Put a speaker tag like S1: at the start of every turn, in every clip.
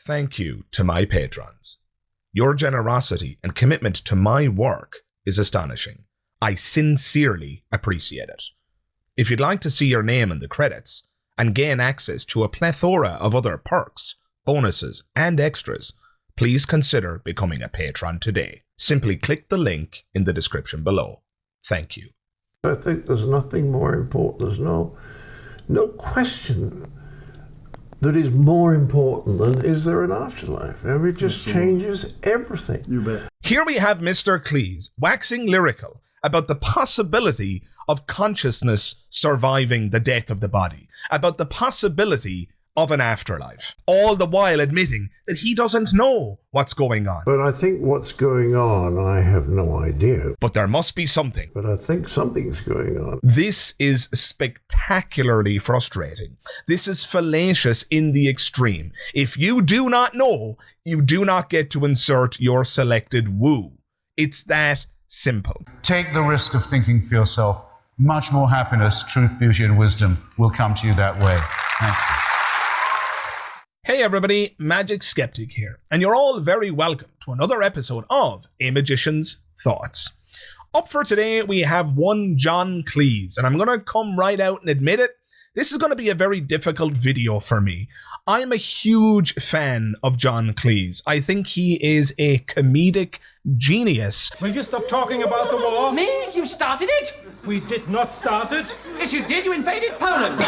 S1: thank you to my patrons. Your generosity and commitment to my work is astonishing. I sincerely appreciate it. If you'd like to see your name in the credits and gain access to a plethora of other perks, bonuses, and extras, please consider becoming a patron today. Simply click the link in the description below. Thank you.
S2: I think there's nothing more important. There's no question that is more important than is there an afterlife. And it just changes everything.
S3: You bet.
S1: Here we have Mr. Cleese waxing lyrical about the possibility of consciousness surviving the death of the body, about the possibility of an afterlife, all the while admitting that he doesn't know what's going on.
S2: But I think what's going on, I have no idea.
S1: But there must be something.
S2: But I think something's going on.
S1: This is spectacularly frustrating. This is fallacious in the extreme. If you do not know, you do not get to insert your selected woo. It's that simple.
S4: Take the risk of thinking for yourself. Much more happiness, truth, beauty, and wisdom will come to you that way. Thank you.
S1: Hey everybody, Magic Skeptic here, and you're all very welcome to another episode of A Magician's Thoughts. Up for today, we have one John Cleese, and I'm going to come right out and admit it, this is going to be a very difficult video for me. I'm a huge fan of John Cleese. I think he is a comedic genius.
S5: Will you stop talking about the war?
S6: Me? You started it?
S5: We did not start it.
S6: Yes, you did. You invaded Poland.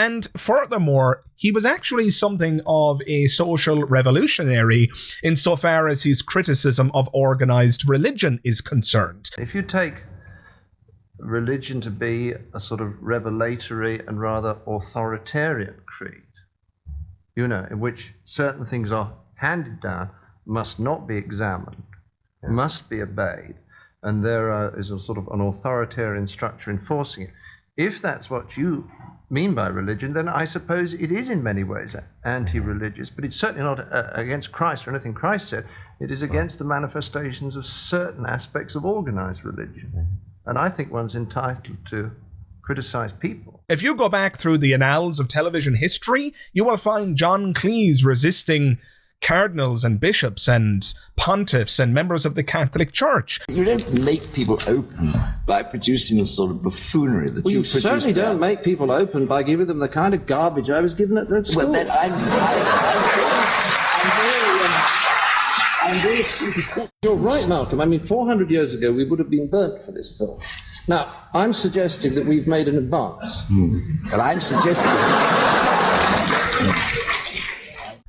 S1: And furthermore, he was actually something of a social revolutionary insofar as his criticism of organized religion is concerned.
S7: If you take religion to be a sort of revelatory and rather authoritarian creed, you know, in which certain things are handed down, must not be examined, must be obeyed, and there is a sort of an authoritarian structure enforcing it. If that's what you mean by religion, then I suppose it is in many ways anti-religious, but it's certainly not against Christ or anything Christ said. It is against the manifestations of certain aspects of organized religion. And I think one's entitled to criticize people.
S1: If you go back through the annals of television history, you will find John Cleese resisting cardinals and bishops and pontiffs and members of the Catholic Church.
S8: You don't make people open by producing the sort of buffoonery that you produce.
S9: You certainly don't make people open by giving them the kind of garbage I was given at school.
S8: Well, then I'm very sympathetic.
S9: You're right, Malcolm. I mean, 400 years ago, we would have been burnt for this film. Now, I'm suggesting that we've made an advance.
S8: But I'm suggesting...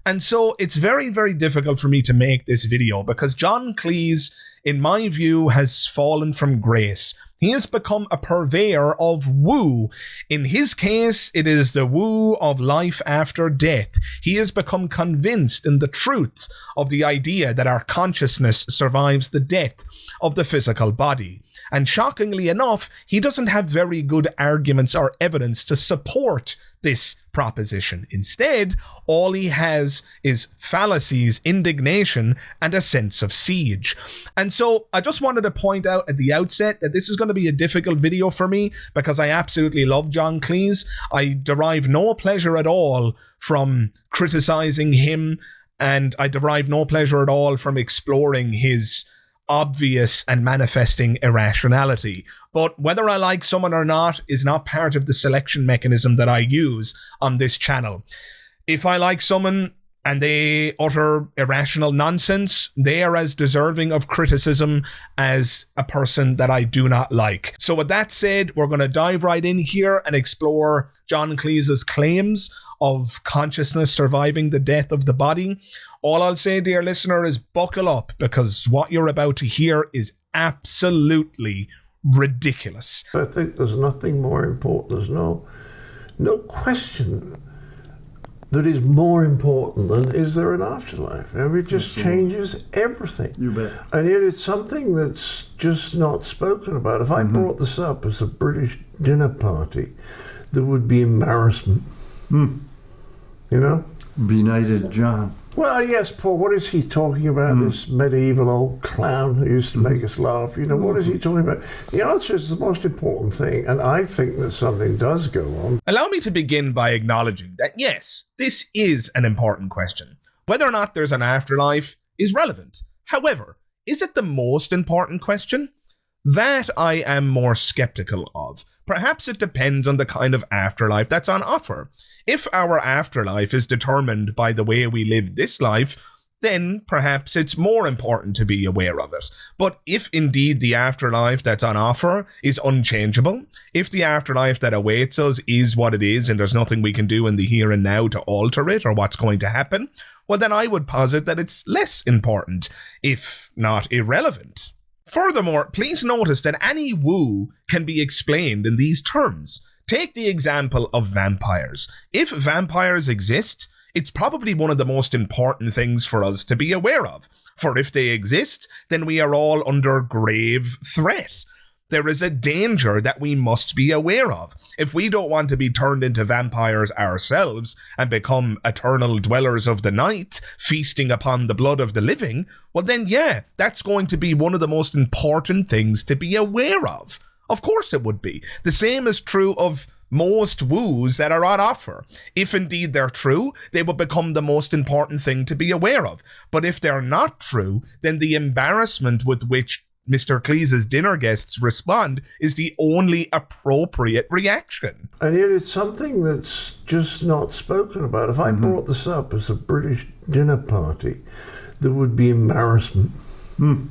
S1: And so it's very, very difficult for me to make this video because John Cleese, in my view, has fallen from grace. He has become a purveyor of woo. In his case, it is the woo of life after death. He has become convinced in the truth of the idea that our consciousness survives the death of the physical body. And shockingly enough, he doesn't have very good arguments or evidence to support this proposition. Instead, all he has is fallacies, indignation, and a sense of siege. And so I just wanted to point out at the outset that this is going to be a difficult video for me because I absolutely love John Cleese. I derive no pleasure at all from criticizing him, and I derive no pleasure at all from exploring his obvious and manifesting irrationality. But whether I like someone or not is not part of the selection mechanism that I use on this channel. If I like someone and they utter irrational nonsense, they are as deserving of criticism as a person that I do not like. So with that said, we're going to dive right in here and explore John Cleese's claims of consciousness surviving the death of the body. All I'll say, dear listener, is buckle up because what you're about to hear is absolutely ridiculous.
S2: I think there's nothing more important. There's no question that is more important than is there an afterlife. And it just changes everything.
S3: You bet.
S2: And yet it's something that's just not spoken about. If I brought this up as a British dinner party, there would be embarrassment. You know?
S3: benighted John.
S2: Well, yes, Paul, what is he talking about, this medieval old clown who used to make us laugh? You know, what is he talking about? The answer is the most important thing, and I think that something does go on.
S1: Allow me to begin by acknowledging that, yes, this is an important question. Whether or not there's an afterlife is relevant. However, is it the most important question? That I am more skeptical of. Perhaps it depends on the kind of afterlife that's on offer. If our afterlife is determined by the way we live this life, then perhaps it's more important to be aware of it. But if indeed the afterlife that's on offer is unchangeable, if the afterlife that awaits us is what it is and there's nothing we can do in the here and now to alter it or what's going to happen, well then I would posit that it's less important, if not irrelevant. Furthermore, please notice that any woo can be explained in these terms. Take the example of vampires. If vampires exist, it's probably one of the most important things for us to be aware of. For if they exist, then we are all under grave threat. There is a danger that we must be aware of. If we don't want to be turned into vampires ourselves and become eternal dwellers of the night, feasting upon the blood of the living, well then yeah, that's going to be one of the most important things to be aware of. Of course it would be. The same is true of most woos that are on offer. If indeed they're true, they will become the most important thing to be aware of. But if they're not true, then the embarrassment with which Mr. Cleese's dinner guests respond is the only appropriate reaction.
S2: And yet it's something that's just not spoken about. If I brought this up as a British dinner party, there would be embarrassment. You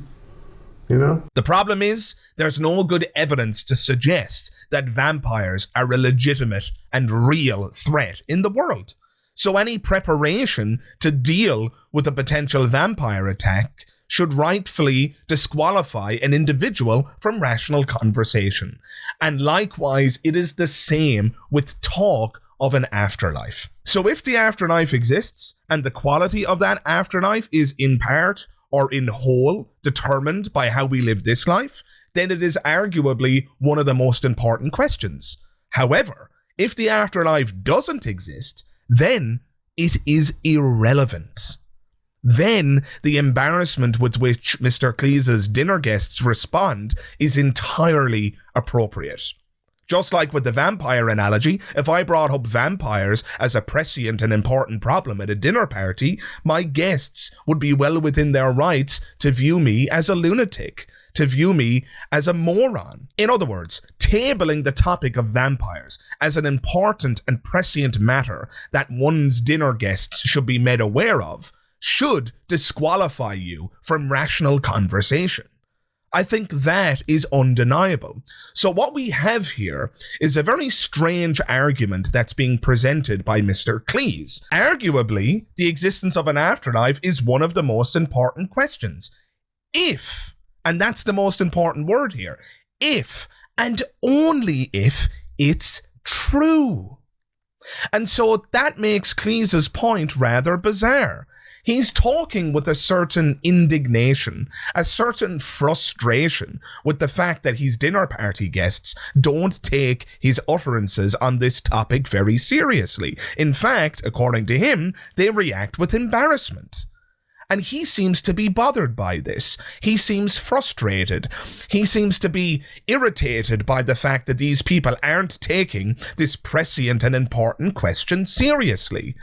S2: know?
S1: The problem is, there's no good evidence to suggest that vampires are a legitimate and real threat in the world. So any preparation to deal with a potential vampire attack should rightfully disqualify an individual from rational conversation. And likewise, it is the same with talk of an afterlife. So if the afterlife exists, and the quality of that afterlife is in part or in whole determined by how we live this life, then it is arguably one of the most important questions. However, if the afterlife doesn't exist, then it is irrelevant. Then the embarrassment with which Mr. Cleese's dinner guests respond is entirely appropriate. Just like with the vampire analogy, if I brought up vampires as a prescient and important problem at a dinner party, my guests would be well within their rights to view me as a lunatic, to view me as a moron. In other words, tabling the topic of vampires as an important and prescient matter that one's dinner guests should be made aware of should disqualify you from rational conversation. I think that is undeniable. So what we have here is a very strange argument that's being presented by Mr. Cleese. Arguably, the existence of an afterlife is one of the most important questions. If, and that's the most important word here, if, and only if, it's true. And so that makes Cleese's point rather bizarre. He's talking with a certain indignation, a certain frustration with the fact that his dinner party guests don't take his utterances on this topic very seriously. In fact, according to him, they react with embarrassment. And he seems to be bothered by this. He seems frustrated. He seems to be irritated by the fact that these people aren't taking this prescient and important question seriously.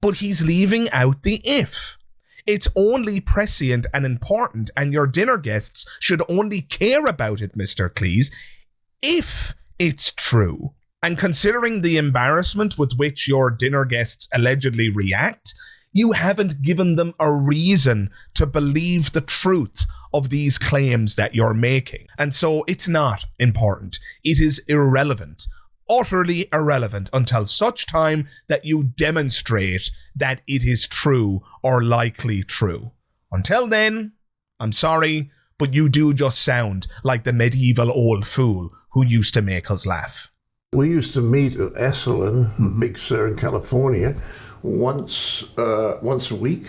S1: But he's leaving out the if. It's only prescient and important, and your dinner guests should only care about it, Mr. Cleese, if it's true. And considering the embarrassment with which your dinner guests allegedly react, you haven't given them a reason to believe the truth of these claims that you're making. And so it's not important. It is irrelevant. Utterly irrelevant until such time that you demonstrate that it is true or likely true. Until then, I'm sorry, but you do just sound like the medieval old fool who used to make us laugh.
S2: We used to meet at Esalen, Big Sur in California, once a week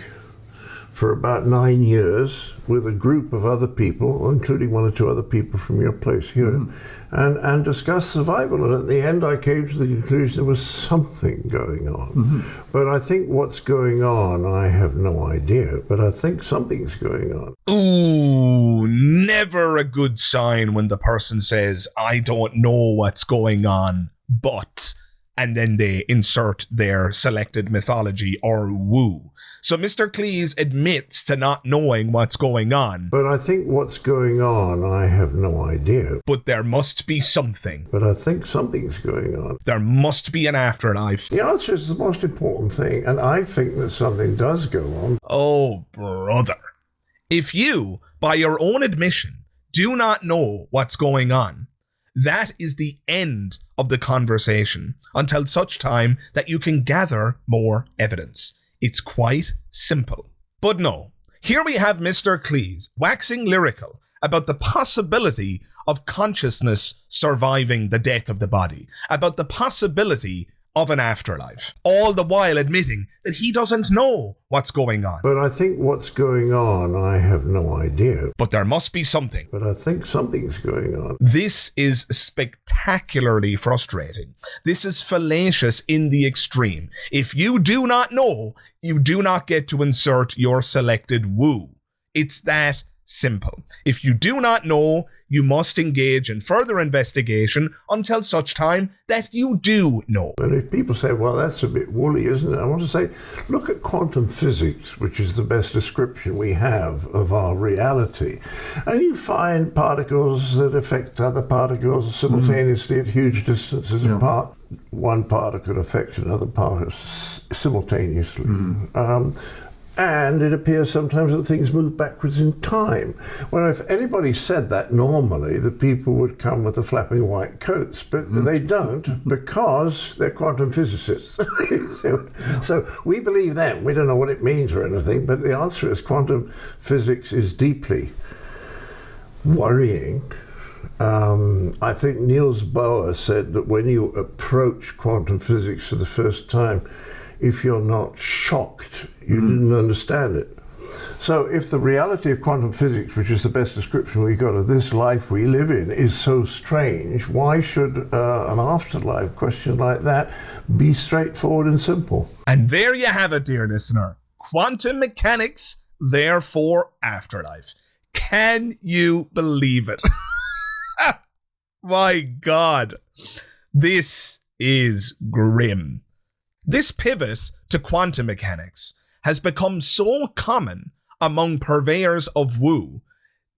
S2: for about 9 years with a group of other people, including one or two other people from your place here, and discussed survival. And at the end, I came to the conclusion there was something going on. But I think what's going on, I have no idea, but I think something's going on.
S1: Ooh, never a good sign when the person says, I don't know what's going on, but, and then they insert their selected mythology or woo. So Mr. Cleese admits to not knowing what's going on.
S2: But I think what's going on, I have no idea.
S1: But there must be something.
S2: But I think something's going on.
S1: There must be an afterlife.
S2: The answer is the most important thing, and I think that something does go on.
S1: Oh, brother. If you, by your own admission, do not know what's going on, that is the end of the conversation until such time that you can gather more evidence. It's quite simple. But no, here we have Mr. Cleese waxing lyrical about the possibility of consciousness surviving the death of the body, about the possibility of an afterlife, all the while admitting that he doesn't know what's going on.
S2: But I think what's going on, I have no idea.
S1: But there must be something.
S2: But I think something's going on.
S1: This is spectacularly frustrating. This is fallacious in the extreme. If you do not know, you do not get to insert your selected woo. It's that simple. If you do not know, you must engage in further investigation until such time that you do know.
S2: And if people say, well, that's a bit woolly, isn't it? I want to say, look at quantum physics, which is the best description we have of our reality. And you find particles that affect other particles simultaneously at huge distances apart. One particle affects another particle simultaneously. And it appears sometimes that things move backwards in time. Well, if anybody said that normally, the people would come with the flapping white coats, but they don't because they're quantum physicists. So we believe them. We don't know what it means or anything, but the answer is quantum physics is deeply worrying. I think Niels Bohr said that when you approach quantum physics for the first time, if you're not shocked, you didn't understand it. So if the reality of quantum physics, which is the best description we got of this life we live in, is so strange, why should an afterlife question like that be straightforward and simple?
S1: And there you have it, dear listener. Quantum mechanics, therefore afterlife. Can you believe it? My God. This is grim. This pivot to quantum mechanics has become so common among purveyors of woo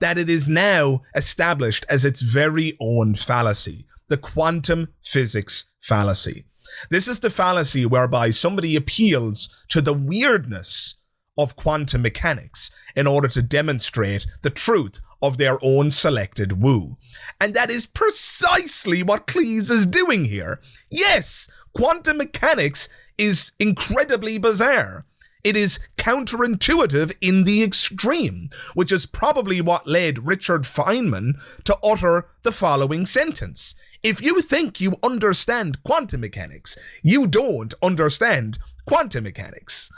S1: that it is now established as its very own fallacy, the quantum physics fallacy. This is the fallacy whereby somebody appeals to the weirdness of quantum mechanics in order to demonstrate the truth of their own selected woo. And that is precisely what Cleese is doing here. Yes, quantum mechanics is incredibly bizarre. It is counterintuitive in the extreme, which is probably what led Richard Feynman to utter the following sentence. If you think you understand quantum mechanics, you don't understand quantum mechanics.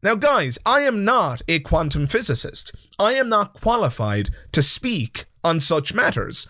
S1: Now, guys, I am not a quantum physicist. I am not qualified to speak on such matters.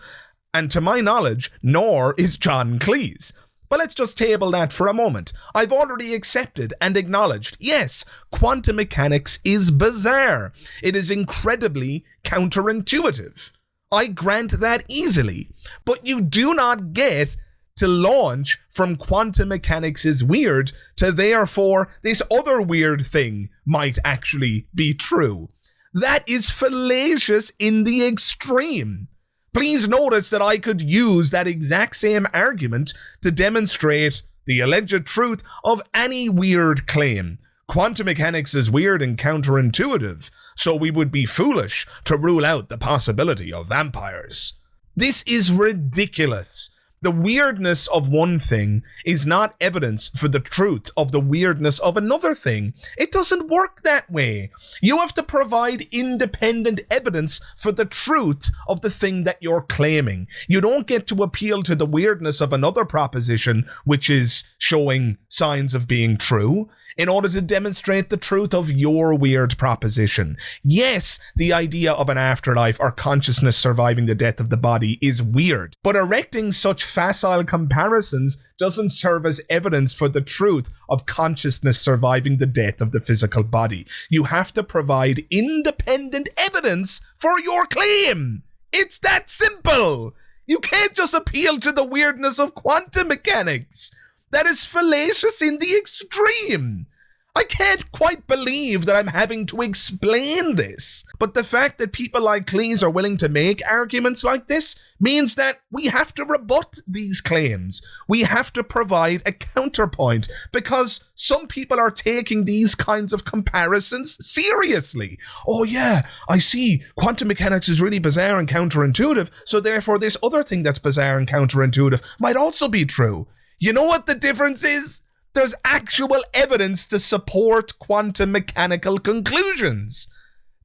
S1: And to my knowledge, nor is John Cleese. But let's just table that for a moment. I've already accepted and acknowledged, yes, quantum mechanics is bizarre. It is incredibly counterintuitive. I grant that easily. But you do not get to launch from quantum mechanics is weird to therefore this other weird thing might actually be true. That is fallacious in the extreme. Please notice that I could use that exact same argument to demonstrate the alleged truth of any weird claim. Quantum mechanics is weird and counterintuitive, so we would be foolish to rule out the possibility of vampires. This is ridiculous. The weirdness of one thing is not evidence for the truth of the weirdness of another thing. It doesn't work that way. You have to provide independent evidence for the truth of the thing that you're claiming. You don't get to appeal to the weirdness of another proposition which is showing signs of being true. in order to demonstrate the truth of your weird proposition. Yes, the idea of an afterlife or consciousness surviving the death of the body is weird, but erecting such facile comparisons doesn't serve as evidence for the truth of consciousness surviving the death of the physical body. You have to provide independent evidence for your claim. It's that simple. You can't just appeal to the weirdness of quantum mechanics. That is fallacious in the extreme. I can't quite believe that I'm having to explain this. But the fact that people like Cleese are willing to make arguments like this means that we have to rebut these claims. We have to provide a counterpoint, because some people are taking these kinds of comparisons seriously. Oh yeah, I see, quantum mechanics is really bizarre and counterintuitive, so therefore this other thing that's bizarre and counterintuitive might also be true. You know what the difference is? There's actual evidence to support quantum mechanical conclusions.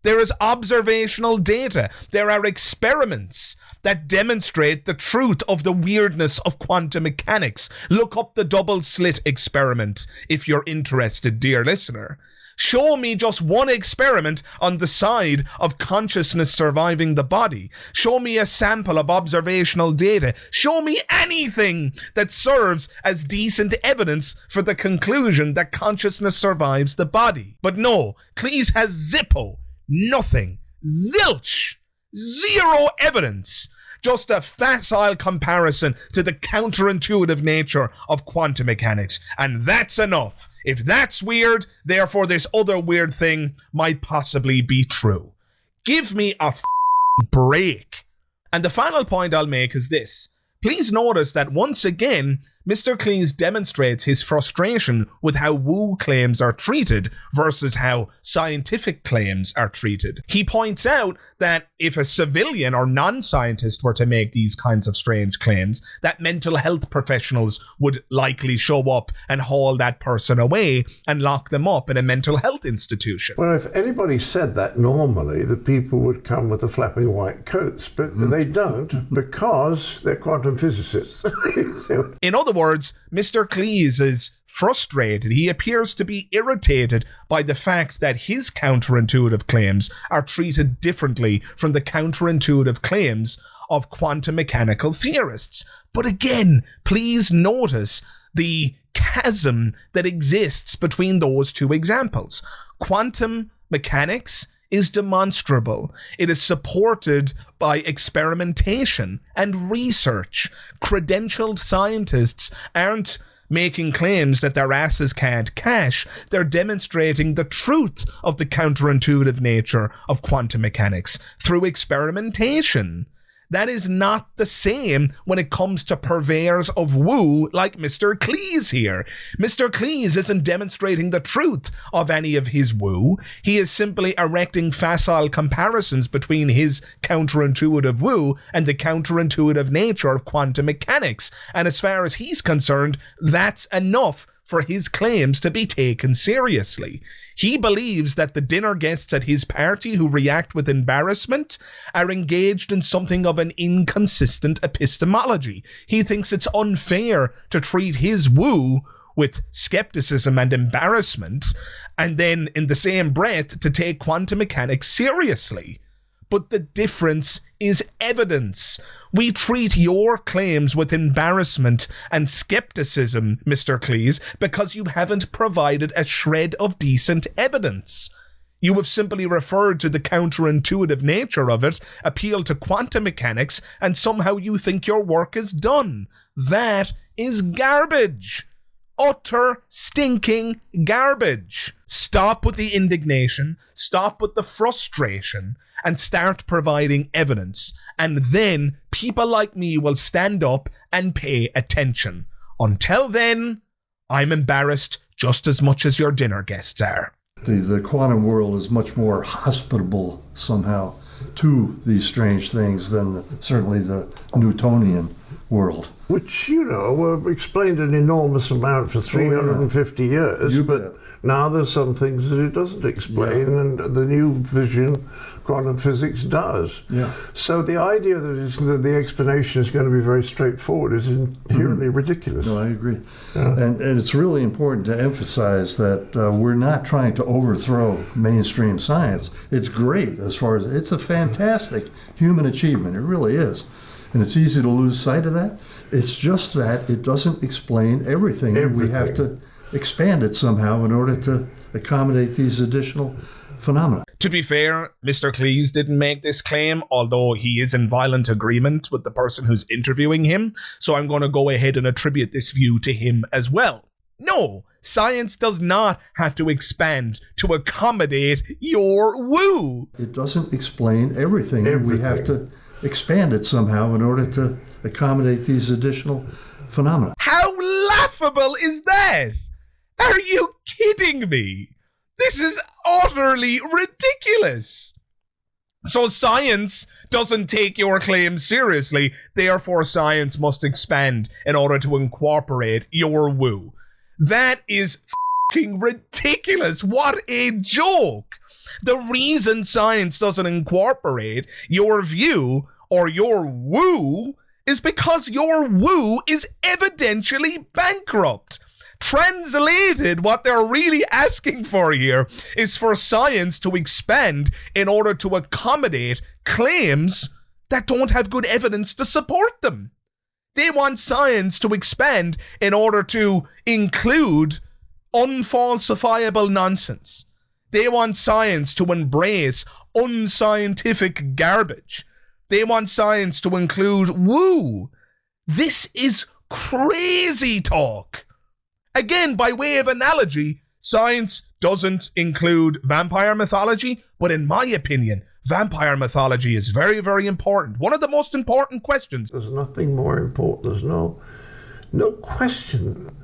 S1: There is observational data. There are experiments that demonstrate the truth of the weirdness of quantum mechanics. Look up the double slit experiment if you're interested, dear listener. Show me just one experiment on the side of consciousness surviving the body. Show me a sample of observational data. Show me anything that serves as decent evidence for the conclusion that consciousness survives the body. But no, Cleese has zippo, nothing, zilch, zero evidence. Just a facile comparison to the counterintuitive nature of quantum mechanics. And that's enough. If that's weird, therefore this other weird thing might possibly be true. Give me a break. And the final point I'll make is this. Please notice that once again, Mr. Cleese demonstrates his frustration with how woo claims are treated versus how scientific claims are treated. He points out that if a civilian or non-scientist were to make these kinds of strange claims, that mental health professionals would likely show up and haul that person away and lock them up in a mental health institution.
S2: Well, if anybody said that normally, the people would come with the flapping white coats, but they don't, because they're quantum physicists.
S1: In other words, Mr. Cleese is frustrated. He appears to be irritated by the fact that his counterintuitive claims are treated differently from the counterintuitive claims of quantum mechanical theorists. But again, please notice the chasm that exists between those two examples. Quantum mechanics is demonstrable. It is supported by experimentation and research. Credentialed scientists aren't making claims that their asses can't cash. They're demonstrating the truth of the counterintuitive nature of quantum mechanics through experimentation. That is not the same when it comes to purveyors of woo like Mr. Cleese here. Mr. Cleese isn't demonstrating the truth of any of his woo. He is simply erecting facile comparisons between his counterintuitive woo and the counterintuitive nature of quantum mechanics. And as far as he's concerned, that's enough for his claims to be taken seriously. He believes that the dinner guests at his party who react with embarrassment are engaged in something of an inconsistent epistemology. He thinks it's unfair to treat his woo with skepticism and embarrassment, and then in the same breath to take quantum mechanics seriously. But the difference is evidence. We treat your claims with embarrassment and skepticism, Mr. Cleese, because you haven't provided a shred of decent evidence. You have simply referred to the counterintuitive nature of it, appealed to quantum mechanics, and somehow you think your work is done. That is garbage. Utter stinking garbage. Stop with the indignation, stop with the frustration, and start providing evidence. And then people like me will stand up and pay attention. Until then, I'm embarrassed just as much as your dinner guests are.
S3: The quantum world is much more hospitable somehow to these strange things than certainly the Newtonian world.
S2: Which, explained an enormous amount for 350 years, but now there's some things that it doesn't explain, and the new vision, quantum physics, does.
S3: Yeah.
S2: So the idea that the explanation is going to be very straightforward is inherently ridiculous.
S3: No, I agree. Yeah. And it's really important to emphasize that we're not trying to overthrow mainstream science. It's great as far as, it's a fantastic human achievement. It really is. And it's easy to lose sight of that. It's just that it doesn't explain everything. We have to expand it somehow in order to accommodate these additional phenomena.
S1: To be fair, Mr. Cleese didn't make this claim, although he is in violent agreement with the person who's interviewing him, so I'm going to go ahead and attribute this view to him as well. No, science does not have to expand to accommodate your woo.
S3: It doesn't explain everything. We have to expand it somehow in order to accommodate these additional phenomena.
S1: How laughable is that? Are you kidding me? This is utterly ridiculous. So science doesn't take your claim seriously, therefore science must expand in order to incorporate your woo. That is fucking ridiculous. What a joke. The reason science doesn't incorporate your view or your woo is because your woo is evidentially bankrupt. Translated, what they're really asking for here is for science to expand in order to accommodate claims that don't have good evidence to support them. They want science to expand in order to include unfalsifiable nonsense. They want science to embrace unscientific garbage. They want science to include woo. This is crazy talk. Again, by way of analogy, science doesn't include vampire mythology, but in my opinion, vampire mythology is very, very important. One of the most important questions.
S2: There's nothing more important. There's no question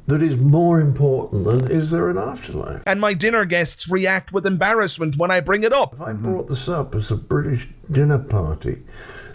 S2: that is more important than is there an afterlife.
S1: And my dinner guests react with embarrassment when I bring it up.
S2: If I brought this up as a British dinner party,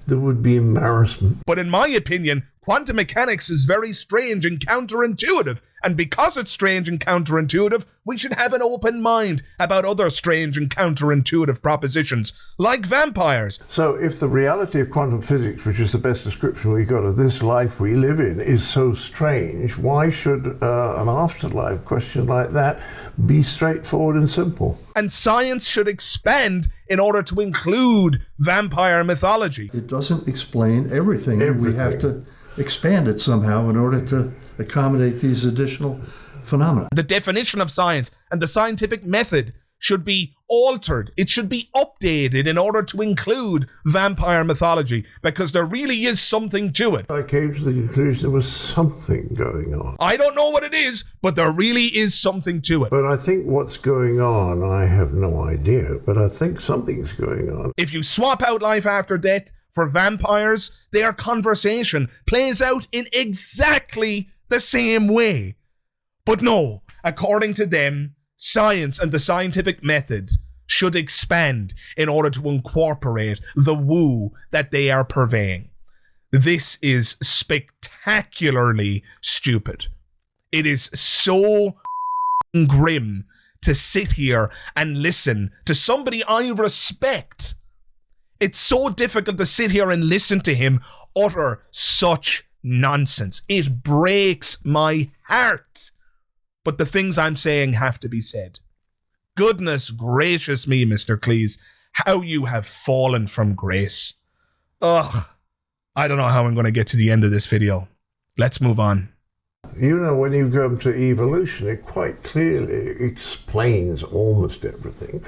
S2: there would be embarrassment.
S1: But in my opinion, quantum mechanics is very strange and counterintuitive, and because it's strange and counterintuitive, we should have an open mind about other strange and counterintuitive propositions, like vampires.
S2: So if the reality of quantum physics, which is the best description we got of this life we live in, is so strange, why should an afterlife question like that be straightforward and simple?
S1: And science should expand in order to include vampire mythology.
S3: It doesn't explain everything. We have to expand it somehow in order to accommodate these additional phenomena.
S1: The definition of science and the scientific method should be altered. It should be updated in order to include vampire mythology, because there really is something to it.
S2: I came to the conclusion there was something going on.
S1: I don't know what it is, but there really is something to it.
S2: But I think what's going on, I have no idea, but I think something's going on.
S1: If you swap out life after death for vampires, their conversation plays out in exactly the same way. But no, according to them, science and the scientific method should expand in order to incorporate the woo that they are purveying. This is spectacularly stupid. It is so grim to sit here and listen to somebody I respect. It's so difficult to sit here and listen to him utter such nonsense. It breaks my heart. But the things I'm saying have to be said. Goodness gracious me, Mr. Cleese, how you have fallen from grace. Ugh, I don't know how I'm going to get to the end of this video. Let's move on.
S2: You know, when you go to evolution, it quite clearly explains almost everything.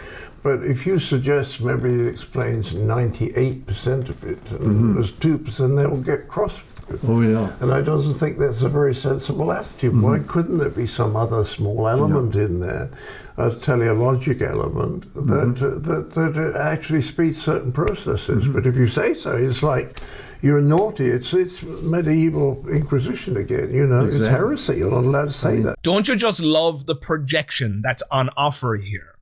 S2: But if you suggest maybe it explains 98% of it, and there's 2% that will get crossed with it.
S3: Oh, yeah.
S2: And I don't think that's a very sensible attitude. Why couldn't there be some other small element in there, a teleologic element, that actually speeds certain processes? But if you say so, it's like you're naughty. It's medieval Inquisition again, you know. Exactly. It's heresy. You're not allowed to say that.
S1: Don't you just love the projection that's on offer here?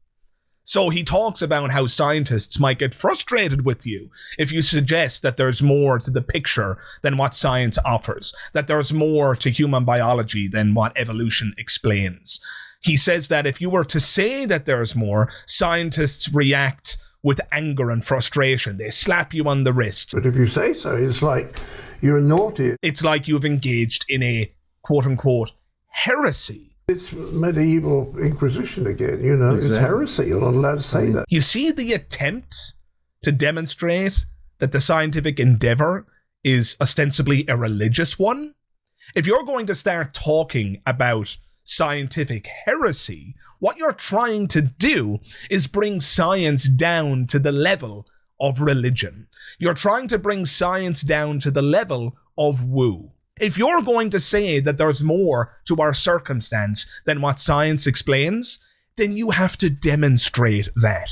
S1: So he talks about how scientists might get frustrated with you if you suggest that there's more to the picture than what science offers, that there's more to human biology than what evolution explains. He says that if you were to say that there's more, scientists react with anger and frustration. They slap you on the wrist.
S2: But if you say so, it's like you're naughty.
S1: It's like you've engaged in a quote-unquote heresy.
S2: It's medieval Inquisition again, you know. Exactly. It's heresy. You're not allowed to say that.
S1: You see the attempt to demonstrate that the scientific endeavor is ostensibly a religious one? If you're going to start talking about scientific heresy, what you're trying to do is bring science down to the level of religion. You're trying to bring science down to the level of woo. If you're going to say that there's more to our circumstance than what science explains, then you have to demonstrate that.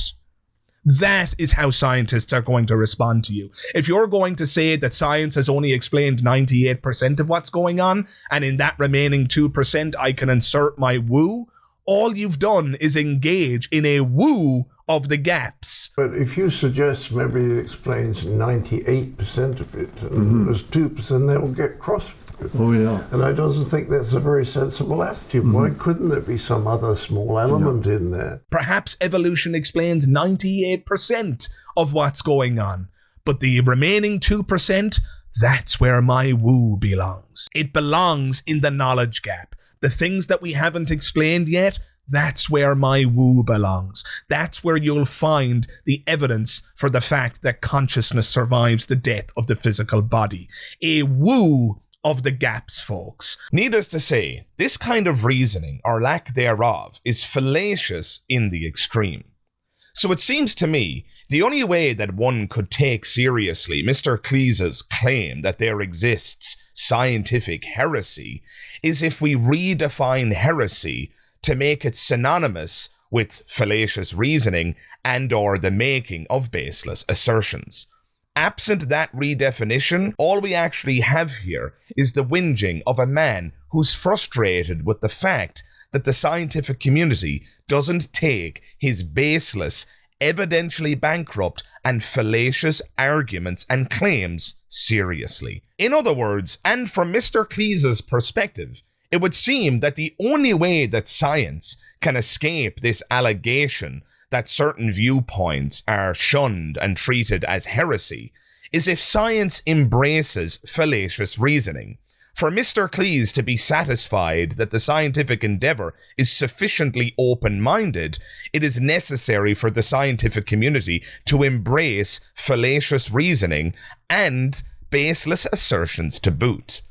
S1: That is how scientists are going to respond to you. If you're going to say that science has only explained 98% of what's going on, and in that remaining 2% I can insert my woo, all you've done is engage in a woo of the gaps.
S2: But if you suggest maybe it explains 98% of it, and there's 2% there will get cross.
S3: Oh, yeah.
S2: And I don't think that's a very sensible attitude. Why couldn't there be some other small element in there?
S1: Perhaps evolution explains 98% of what's going on, but the remaining 2%, that's where my woo belongs. It belongs in the knowledge gap. The things that we haven't explained yet, that's where my woo belongs. That's where you'll find the evidence for the fact that consciousness survives the death of the physical body. A woo of the gaps, folks. Needless to say, this kind of reasoning, or lack thereof, is fallacious in the extreme. So it seems to me, the only way that one could take seriously Mr. Cleese's claim that there exists scientific heresy is if we redefine heresy to make it synonymous with fallacious reasoning and or the making of baseless assertions. Absent that redefinition, all we actually have here is the whinging of a man who's frustrated with the fact that the scientific community doesn't take his baseless, evidentially bankrupt, and fallacious arguments and claims seriously. In other words, and from Mr. Cleese's perspective, it would seem that the only way that science can escape this allegation that certain viewpoints are shunned and treated as heresy is if science embraces fallacious reasoning. For Mr. Cleese to be satisfied that the scientific endeavor is sufficiently open-minded, it is necessary for the scientific community to embrace fallacious reasoning and baseless assertions to boot.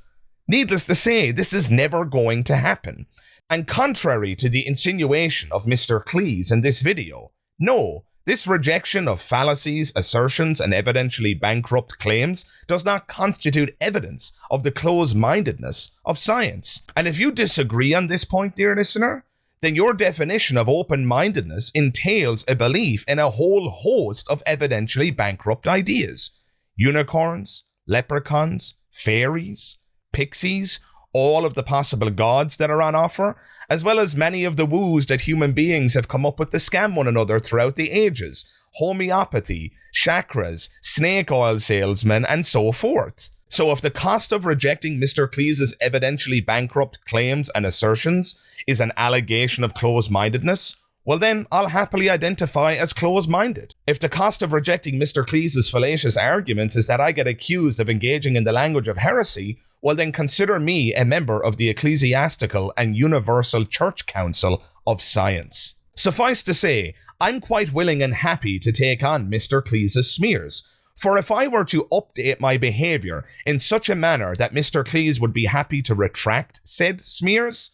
S1: Needless to say, this is never going to happen. And contrary to the insinuation of Mr. Cleese in this video, no, this rejection of fallacies, assertions, and evidentially bankrupt claims does not constitute evidence of the close-mindedness of science. And if you disagree on this point, dear listener, then your definition of open-mindedness entails a belief in a whole host of evidentially bankrupt ideas. Unicorns, leprechauns, fairies, pixies, all of the possible gods that are on offer, as well as many of the woos that human beings have come up with to scam one another throughout the ages, homeopathy, chakras, snake oil salesmen, and so forth. So if the cost of rejecting Mr. Cleese's evidentially bankrupt claims and assertions is an allegation of close-mindedness, well then, I'll happily identify as close-minded. If the cost of rejecting Mr. Cleese's fallacious arguments is that I get accused of engaging in the language of heresy, well then consider me a member of the Ecclesiastical and Universal Church Council of Science. Suffice to say, I'm quite willing and happy to take on Mr. Cleese's smears, for if I were to update my behaviour in such a manner that Mr. Cleese would be happy to retract said smears,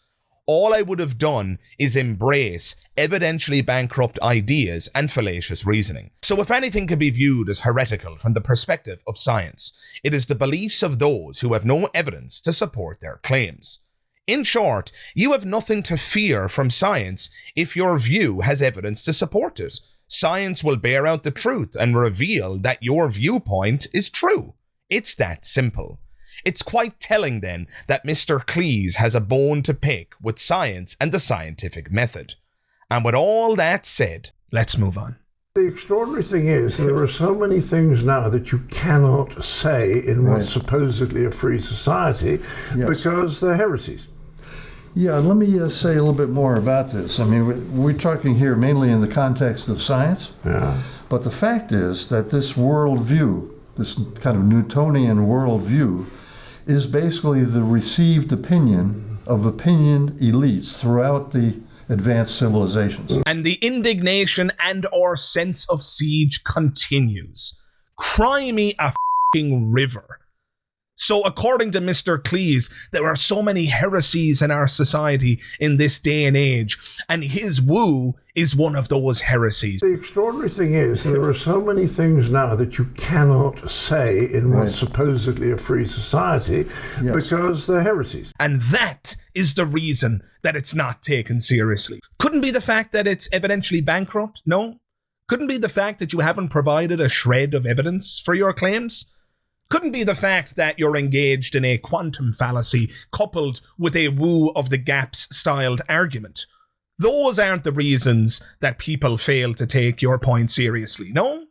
S1: all I would have done is embrace evidentially bankrupt ideas and fallacious reasoning. So if anything can be viewed as heretical from the perspective of science, it is the beliefs of those who have no evidence to support their claims. In short, you have nothing to fear from science if your view has evidence to support it. Science will bear out the truth and reveal that your viewpoint is true. It's that simple. It's quite telling then that Mr. Cleese has a bone to pick with science and the scientific method. And with all that said, Let's move on.
S2: The extraordinary thing is there are so many things now that you cannot say in what's supposedly a free society because they're heresies.
S3: Yeah, let me say a little bit more about this. I mean, we're talking here mainly in the context of science.
S2: Yeah.
S3: But the fact is that this worldview, this kind of Newtonian worldview, is basically the received opinion of opinion elites throughout the advanced civilizations.
S1: And the indignation and or sense of siege continues. Cry me a f***ing river. So according to Mr. Cleese, there are so many heresies in our society in this day and age, and his woo is one of those heresies.
S2: The extraordinary thing is there are so many things now that you cannot say in what's supposedly a free society because they're heresies.
S1: And that is the reason that it's not taken seriously. Couldn't be the fact that it's evidentially bankrupt, no? Couldn't be the fact that you haven't provided a shred of evidence for your claims? Couldn't be the fact that you're engaged in a quantum fallacy coupled with a woo of the gaps styled argument. Those aren't the reasons that people fail to take your point seriously, no?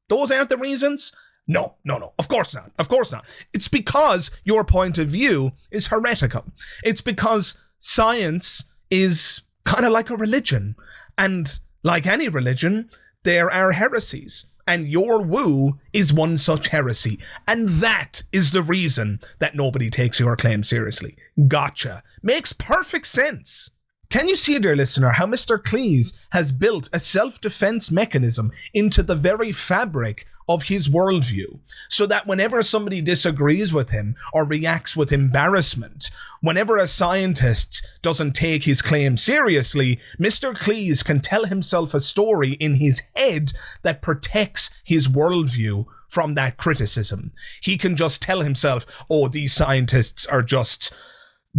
S1: Those aren't the reasons? No. Of course not. Of course not. It's because your point of view is heretical. It's because science is kind of like a religion. And like any religion, there are heresies. And your woo is one such heresy. And that is the reason that nobody takes your claim seriously. Gotcha. Makes perfect sense. Can you see, dear listener, how Mr. Cleese has built a self-defense mechanism into the very fabric of his worldview, so that whenever somebody disagrees with him or reacts with embarrassment, whenever a scientist doesn't take his claim seriously, Mr. Cleese can tell himself a story in his head that protects his worldview from that criticism. He can just tell himself, oh, these scientists are just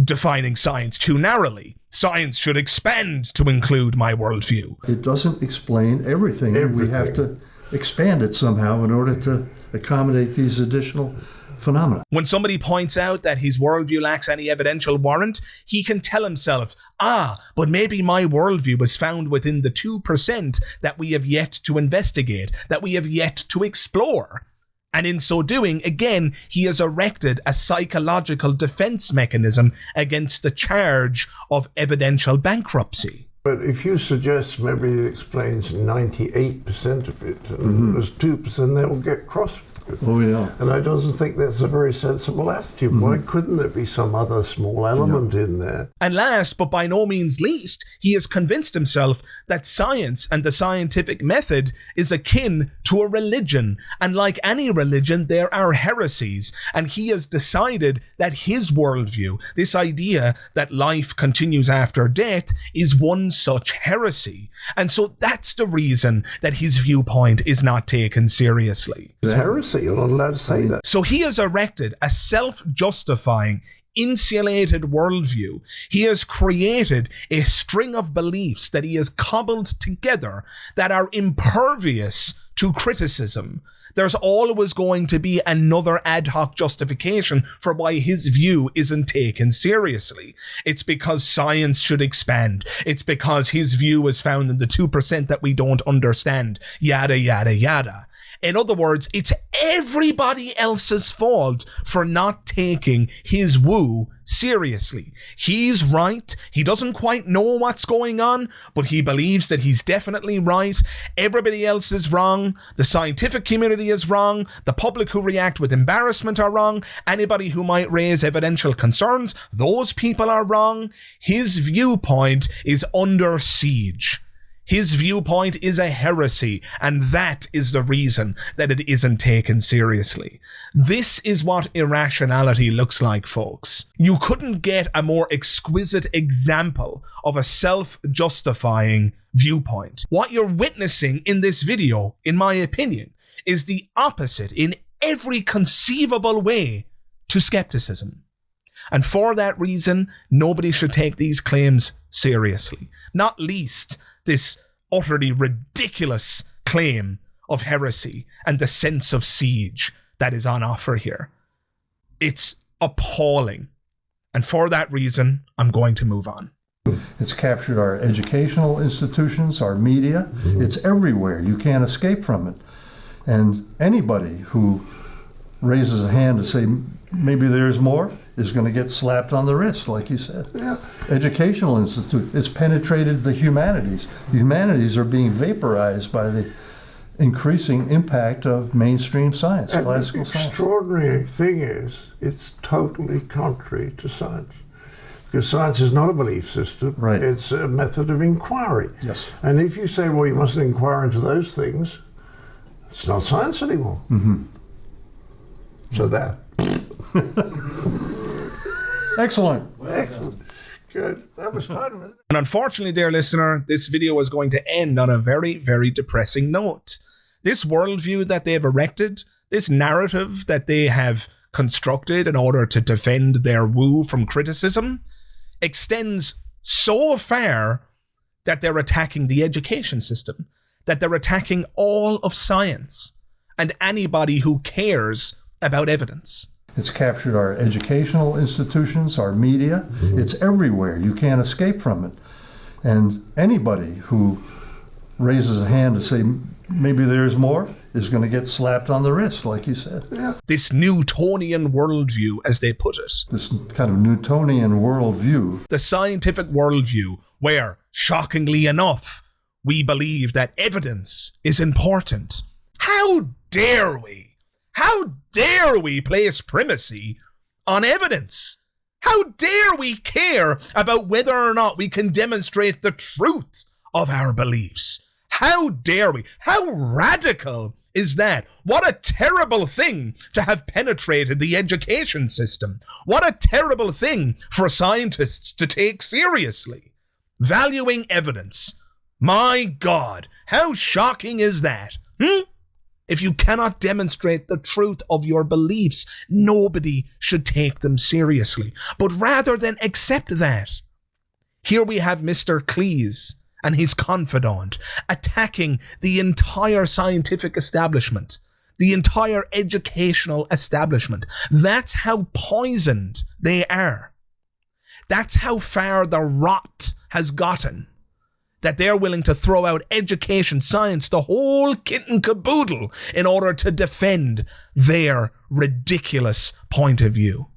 S1: defining science too narrowly. Science should expand to include my worldview.
S3: It doesn't explain everything. We have to expand it somehow in order to accommodate these additional phenomena.
S1: When somebody points out that his worldview lacks any evidential warrant, he can tell himself, but maybe my worldview is found within the 2% that we have yet to investigate, that we have yet to explore. And in so doing, again, he has erected a psychological defense mechanism against the charge of evidential bankruptcy.
S2: But if you suggest maybe it explains 98% of it, and there's 2% that will get crossed.
S3: Oh, yeah.
S2: And I don't think that's a very sensible attitude. Why couldn't there be some other small element in there?
S1: And last, but by no means least, he has convinced himself that science and the scientific method is akin to a religion. And like any religion, there are heresies. And he has decided that his worldview, this idea that life continues after death, is one such heresy. And so that's the reason that his viewpoint is not taken seriously.
S2: It's heresy. You're not allowed to say that.
S1: So he has erected a self-justifying, insulated worldview. He has created a string of beliefs that he has cobbled together that are impervious to criticism. There's always going to be another ad hoc justification for why his view isn't taken seriously. It's because science should expand. It's because his view is found in the 2% that we don't understand. Yada, yada, yada. In other words, it's everybody else's fault for not taking his woo seriously. He's right. He doesn't quite know what's going on, but he believes that he's definitely right. Everybody else is wrong. The scientific community is wrong. The public who react with embarrassment are wrong. Anybody who might raise evidential concerns, those people are wrong. His viewpoint is under siege. His viewpoint is a heresy, and that is the reason that it isn't taken seriously. This is what irrationality looks like, folks. You couldn't get a more exquisite example of a self-justifying viewpoint. What you're witnessing in this video, in my opinion, is the opposite in every conceivable way to skepticism. And for that reason, nobody should take these claims seriously. Not least this utterly ridiculous claim of heresy and the sense of siege that is on offer here. It's appalling. And for that reason, I'm going to move on.
S3: It's captured our educational institutions, our media. It's everywhere. You can't escape from it. And anybody who raises a hand to say maybe there's more is going to get slapped on the wrist, like you said.
S2: Yeah.
S3: Educational institute, it's penetrated the humanities. The humanities are being vaporized by the increasing impact of mainstream science,
S2: And
S3: classical
S2: the
S3: science.
S2: extraordinary thing is, it's totally contrary to science. Because science is not a belief system.
S3: Right.
S2: It's a method of inquiry.
S3: Yes.
S2: And if you say, well, you mustn't inquire into those things, it's not science anymore.
S3: Mm-hmm.
S2: So that.
S3: Excellent.
S2: Excellent. Good. That was fun, wasn't it?
S1: And unfortunately, dear listener, this video is going to end on a very, very depressing note. This worldview that they've erected, this narrative that they have constructed in order to defend their woo from criticism, extends so far that they're attacking the education system, that they're attacking all of science and anybody who cares about evidence.
S3: It's captured our educational institutions, our media. It's everywhere. You can't escape from it. And anybody who raises a hand to say maybe there's more is going to get slapped on the wrist, like you said.
S2: Yeah.
S1: This Newtonian worldview, as they put it.
S3: This kind of Newtonian worldview.
S1: The scientific worldview where, shockingly enough, we believe that evidence is important. How dare we? How dare we place primacy on evidence? How dare we care about whether or not we can demonstrate the truth of our beliefs? How dare we? How radical is that? What a terrible thing to have penetrated the education system. What a terrible thing for scientists to take seriously. Valuing evidence. My God, how shocking is that? If you cannot demonstrate the truth of your beliefs, nobody should take them seriously. But rather than accept that, here we have Mr. Cleese and his confidant attacking the entire scientific establishment, the entire educational establishment. That's how poisoned they are. That's how far the rot has gotten, that they're willing to throw out education, science, the whole kit and caboodle in order to defend their ridiculous point of view,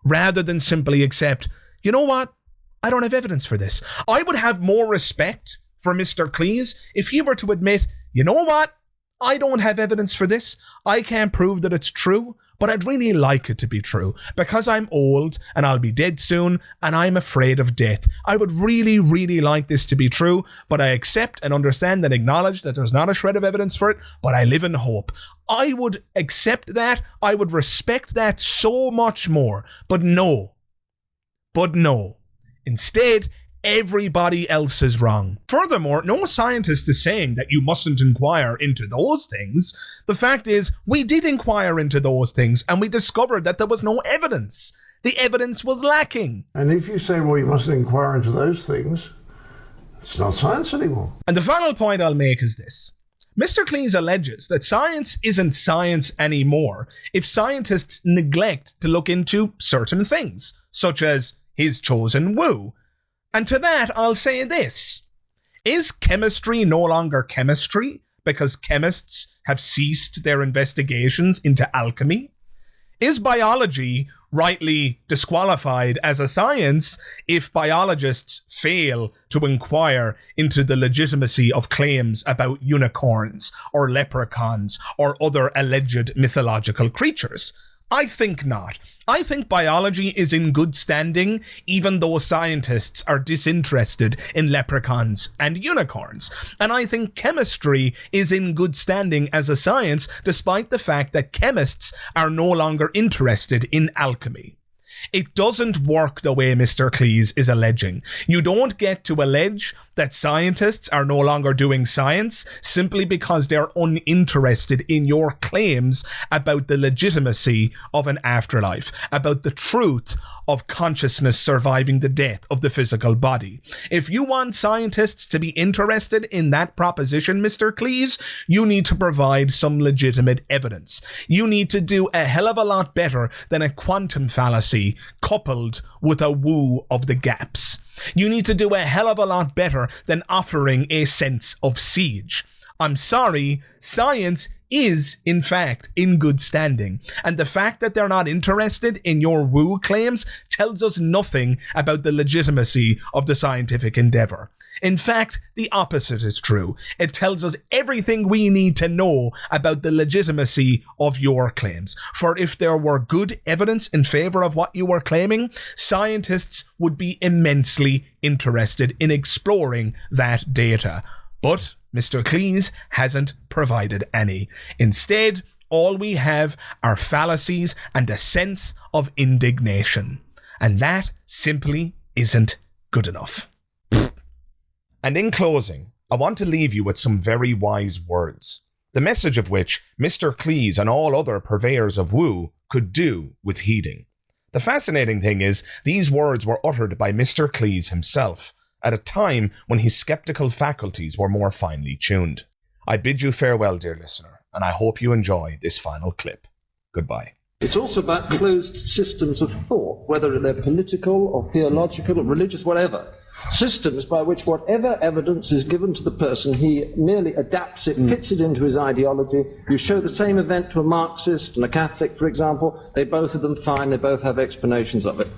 S1: rather than simply accept, you know what, I don't have evidence for this. I would have more respect for Mr. Cleese if he were to admit, you know what, I don't have evidence for this. I can't prove that it's true, but I'd really like it to be true because I'm old and I'll be dead soon and I'm afraid of death. I would really, really like this to be true, but I accept and understand and acknowledge that there's not a shred of evidence for it, but I live in hope. I would accept that. I would respect that so much more. But no. Instead, everybody else is wrong. Furthermore, no scientist is saying that you mustn't inquire into those things. The fact is, we did inquire into those things and we discovered that there was no evidence. The evidence was lacking.
S2: And if you say, well, you mustn't inquire into those things, it's not science anymore.
S1: And the final point I'll make is this. Mr. Cleese alleges that science isn't science anymore if scientists neglect to look into certain things, such as his chosen woo. And to that, I'll say this. Is chemistry no longer chemistry because chemists have ceased their investigations into alchemy? Is biology rightly disqualified as a science if biologists fail to inquire into the legitimacy of claims about unicorns or leprechauns or other alleged mythological creatures? I think not. I think biology is in good standing, even though scientists are disinterested in leprechauns and unicorns. And I think chemistry is in good standing as a science, despite the fact that chemists are no longer interested in alchemy. It doesn't work the way Mr. Cleese is alleging. You don't get to allege that scientists are no longer doing science simply because they're uninterested in your claims about the legitimacy of an afterlife, about the truth of consciousness surviving the death of the physical body. If you want scientists to be interested in that proposition, Mr. Cleese, you need to provide some legitimate evidence. You need to do a hell of a lot better than a quantum fallacy coupled with a woo of the gaps. You need to do a hell of a lot better than offering a sense of siege. I'm sorry, science is, in fact, in good standing. And the fact that they're not interested in your woo claims tells us nothing about the legitimacy of the scientific endeavor. In fact, the opposite is true. It tells us everything we need to know about the legitimacy of your claims. For if there were good evidence in favor of what you were claiming, scientists would be immensely interested in exploring that data. But Mr. Cleese hasn't provided any. Instead, all we have are fallacies and a sense of indignation. And that simply isn't good enough. And in closing, I want to leave you with some very wise words, the message of which Mr. Cleese and all other purveyors of woo could do with heeding. The fascinating thing is, these words were uttered by Mr. Cleese himself, at a time when his skeptical faculties were more finely tuned. I bid you farewell, dear listener, and I hope you enjoy this final clip. Goodbye.
S9: It's also about closed systems of thought, whether they're political or theological or religious, whatever. Systems by which whatever evidence is given to the person, he merely adapts it, fits it into his ideology. You show the same event to a Marxist and a Catholic, for example, they both of them fine, they both have explanations of it.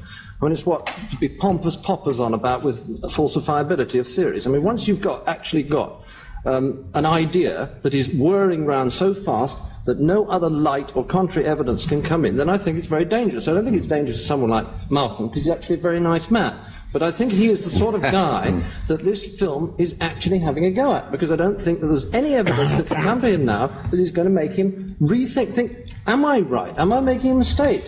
S9: I mean, it's what to be pompous poppers on about with falsifiability of theories. I mean, once you've actually got an idea that is whirring around so fast that no other light or contrary evidence can come in, then I think it's very dangerous. I don't think it's dangerous to someone like Malcolm, because he's actually a very nice man. But I think he is the sort of guy that this film is actually having a go at, because I don't think that there's any evidence that can come to him now that is going to make him rethink, am I right? Am I making a mistake?